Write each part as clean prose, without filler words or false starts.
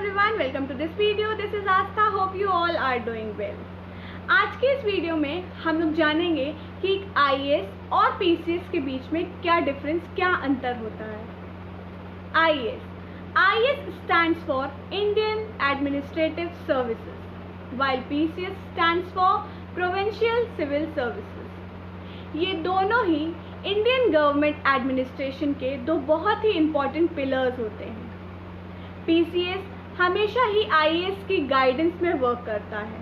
everyone, welcome to this video. This is Astha. Hope you all are doing well. आज की इस video में हम लोग जानेंगे कि आईएएस और पीसीएस के बीच में क्या डिफरेंस, क्या अंतर होता है। IAS stands for Indian Administrative Services, while PCS stands for Provincial Civil Services. ये दोनों ही इंडियन गवर्नमेंट एडमिनिस्ट्रेशन के दो बहुत ही इम्पोर्टेंट पिलर्स होते हैं। पीसीएस हमेशा ही आईएएस की गाइडेंस में वर्क करता है।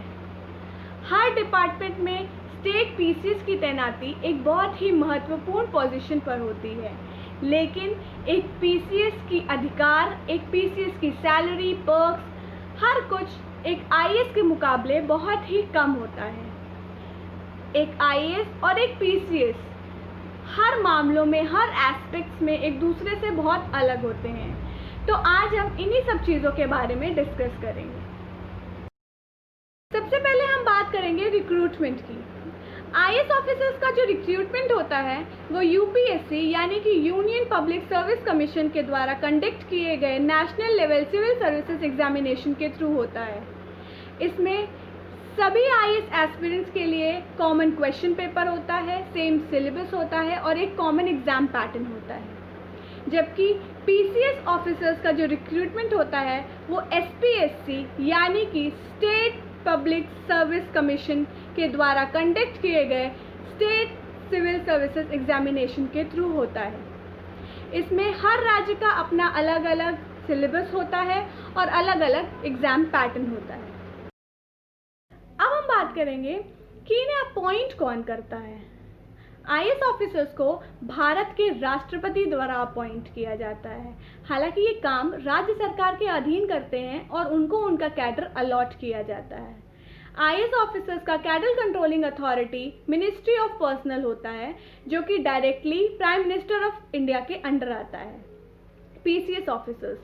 हर डिपार्टमेंट में स्टेट पीसीएस की तैनाती एक बहुत ही महत्वपूर्ण पोजीशन पर होती है, लेकिन एक पीसीएस की अधिकार, एक पीसीएस की सैलरी, पर्क्स, हर कुछ एक आईएएस के मुकाबले बहुत ही कम होता है। एक आईएएस और एक पीसीएस हर मामलों में, हर एस्पेक्ट्स में एक दूसरे से बहुत अलग होते हैं। तो आज हम इन्हीं सब चीज़ों के बारे में डिस्कस करेंगे। सबसे पहले हम बात करेंगे रिक्रूटमेंट की। आईएएस ऑफिसर्स का जो रिक्रूटमेंट होता है वो यूपीएससी यानी कि यूनियन पब्लिक सर्विस कमीशन के द्वारा कंडक्ट किए गए national level civil services examination के थ्रू होता है। इसमें सभी आईएएस एस्पिरेंट्स के लिए कॉमन क्वेश्चन पेपर होता है, सेम सिलेबस होता है और एक कॉमन एग्जाम पैटर्न होता है। जबकि पीसीएस ऑफिसर्स का जो रिक्रूटमेंट होता है वो एसपीएससी यानी कि स्टेट पब्लिक सर्विस कमीशन के द्वारा कंडक्ट किए गए स्टेट सिविल सर्विसेज एग्जामिनेशन के थ्रू होता है। इसमें हर राज्य का अपना अलग अलग सिलेबस होता है और अलग अलग एग्जाम पैटर्न होता है। अब हम बात करेंगे कि इन्हें अपॉइंट कौन करता है। आईएएस ऑफिसर्स को भारत के राष्ट्रपति द्वारा अपॉइंट किया जाता है। हालांकि ये काम राज्य सरकार के अधीन करते हैं और उनको उनका कैडर अलॉट किया जाता है। आईएएस ऑफिसर्स का cadre controlling authority ministry of personal होता है, जो कि directly prime minister of India के अंडर आता है। पीसीएस ऑफिसर्स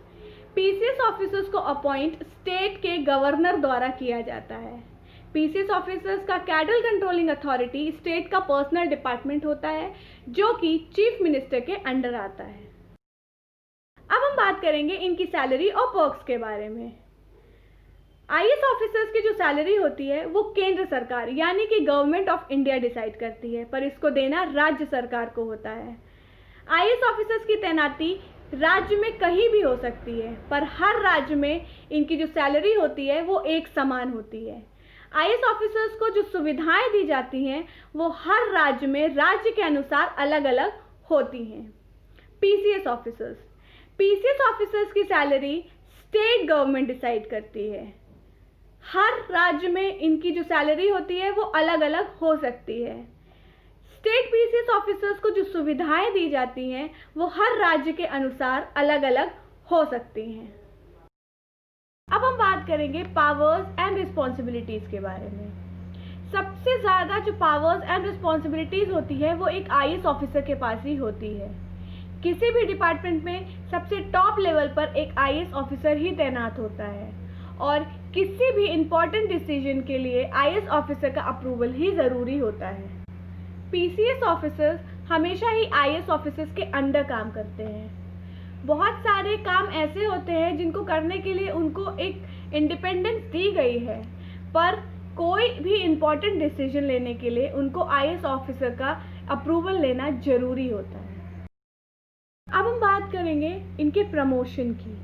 को अपॉइंट स्टेट के गवर्नर द्वारा किया जाता है। पीसीएस ऑफिसर्स का कैडर कंट्रोलिंग अथॉरिटी स्टेट का पर्सनल डिपार्टमेंट होता है, जो कि चीफ मिनिस्टर के अंडर आता है। अब हम बात करेंगे इनकी सैलरी और पर्क्स के बारे में। आईएएस ऑफिसर्स की जो सैलरी होती है वो केंद्र सरकार यानी कि गवर्नमेंट ऑफ इंडिया डिसाइड करती है, पर इसको देना राज्य सरकार को होता है। आईएएस ऑफिसर्स की तैनाती राज्य में कहीं भी हो सकती है, पर हर राज्य में इनकी जो सैलरी होती है वो एक समान होती है। आईएएस ऑफिसर्स को जो सुविधाएं दी जाती हैं वो हर राज्य में राज्य के अनुसार अलग अलग होती हैं। पीसीएस ऑफिसर्स की सैलरी स्टेट गवर्नमेंट डिसाइड करती है। हर राज्य में इनकी जो सैलरी होती है वो अलग अलग हो सकती है। स्टेट पीसीएस ऑफिसर्स को जो सुविधाएं दी जाती हैं वो हर राज्य के अनुसार अलग अलग हो सकती हैं। अब हम बात करेंगे पावर्स एंड रिस्पॉन्सिबिलिटीज़ के बारे में। सबसे ज़्यादा जो पावर्स एंड रिस्पॉन्सिबिलिटीज़ होती है वो एक आईएएस ऑफिसर के पास ही होती है। किसी भी डिपार्टमेंट में सबसे टॉप लेवल पर एक आईएएस ऑफिसर ही तैनात होता है और किसी भी इम्पॉर्टेंट डिसीजन के लिए आईएएस ऑफिसर का अप्रूवल ही ज़रूरी होता है। पीसीएस ऑफिसर्स हमेशा ही आईएएस ऑफिसर्स के अंडर काम करते हैं। बहुत सारे काम ऐसे होते हैं जिनको करने के लिए उनको एक इंडिपेंडेंस दी गई है, पर कोई भी इम्पॉर्टेंट डिसीजन लेने के लिए उनको आईएएस ऑफिसर का अप्रूवल लेना जरूरी होता है। अब हम बात करेंगे इनके प्रमोशन की।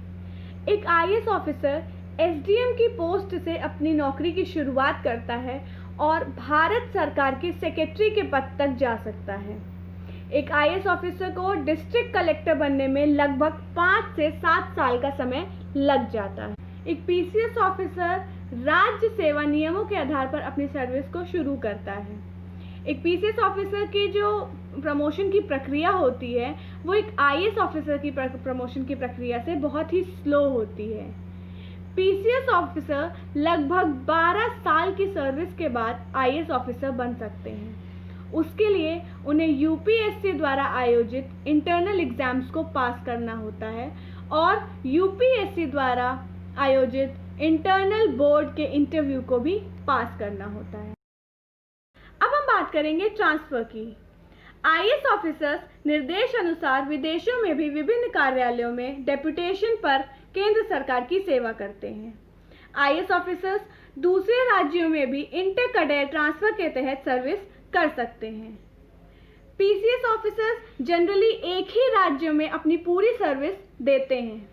एक आईएएस ऑफिसर एसडीएम की पोस्ट से अपनी नौकरी की शुरुआत करता है और भारत सरकार के सेक्रेटरी के पद तक जा सकता है। एक आईएएस ऑफिसर को डिस्ट्रिक्ट कलेक्टर बनने में लगभग 5 से 7 साल का समय लग जाता है। एक पीसीएस ऑफिसर राज्य सेवा नियमों के आधार पर अपनी सर्विस को शुरू करता है। एक पीसीएस ऑफिसर की जो प्रमोशन की प्रक्रिया होती है वो एक आईएएस ऑफिसर की प्रमोशन की प्रक्रिया से बहुत ही स्लो होती है। पीसीएस ऑफिसर लगभग 12 साल की सर्विस के बाद आईएएस ऑफिसर बन सकते हैं। उसके लिए उन्हें यूपीएससी द्वारा आयोजित इंटरनल एग्जाम्स को पास करना होता है और यूपीएससी द्वारा आयोजित इंटरनल बोर्ड के इंटरव्यू को भी पास करना होता है। अब हम बात करेंगे ट्रांसफ़र की। आईएएस ऑफिसर्स निर्देश अनुसार विदेशों में भी विभिन्न कार्यालयों में डेपुटेशन पर केंद्र सरकार की सेवा करते हैं। आईएएस ऑफिसर्स दूसरे राज्यों में भी इंटर कैडर ट्रांसफर के तहत सर्विस कर सकते हैं। पीसीएस ऑफिसर्स जनरली एक ही राज्य में अपनी पूरी सर्विस देते हैं,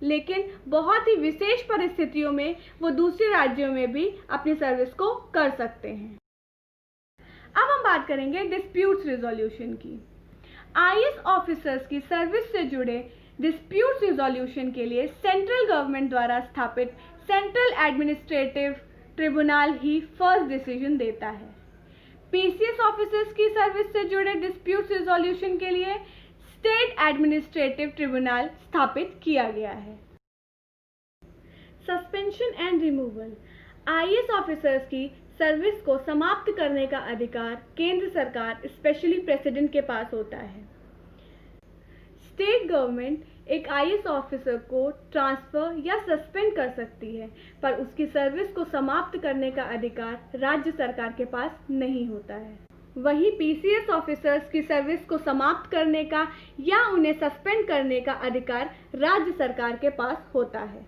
लेकिन बहुत ही विशेष परिस्थितियों में वो दूसरे राज्यों में भी अपनी सर्विस को कर सकते हैं। अब हम बात करेंगे डिस्प्यूट्स रिजोल्यूशन की। आईएएस ऑफिसर्स की सर्विस से जुड़े डिस्प्यूट्स रिजोल्यूशन के लिए सेंट्रल गवर्नमेंट द्वारा स्थापित सेंट्रल एडमिनिस्ट्रेटिव ट्रिब्यूनल ही फर्स्ट डिसीजन देता है। पीसीएस ऑफिसर्स की सर्विस से जुड़े डिस्प्यूट्स रिजोल्यूशन के लिए स्टेट एडमिनिस्ट्रेटिव ट्रिब्यूनल स्थापित किया गया है। Suspension and removal. IAS officers की सर्विस को समाप्त करने का अधिकार केंद्र सरकार स्पेशली प्रेसिडेंट के पास होता है। स्टेट गवर्नमेंट एक आईएएस ऑफिसर को ट्रांसफर या सस्पेंड कर सकती है, पर उसकी सर्विस को समाप्त करने का अधिकार राज्य सरकार के पास नहीं होता है। वहीं पीसीएस ऑफिसर्स की सर्विस को समाप्त करने का या उन्हें सस्पेंड करने का अधिकार राज्य सरकार के पास होता है।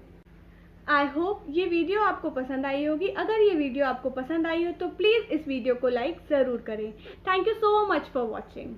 आई होप ये वीडियो आपको पसंद आई होगी। अगर ये वीडियो आपको पसंद आई हो तो प्लीज़ इस वीडियो को लाइक ज़रूर करें। Thank you so much for watching.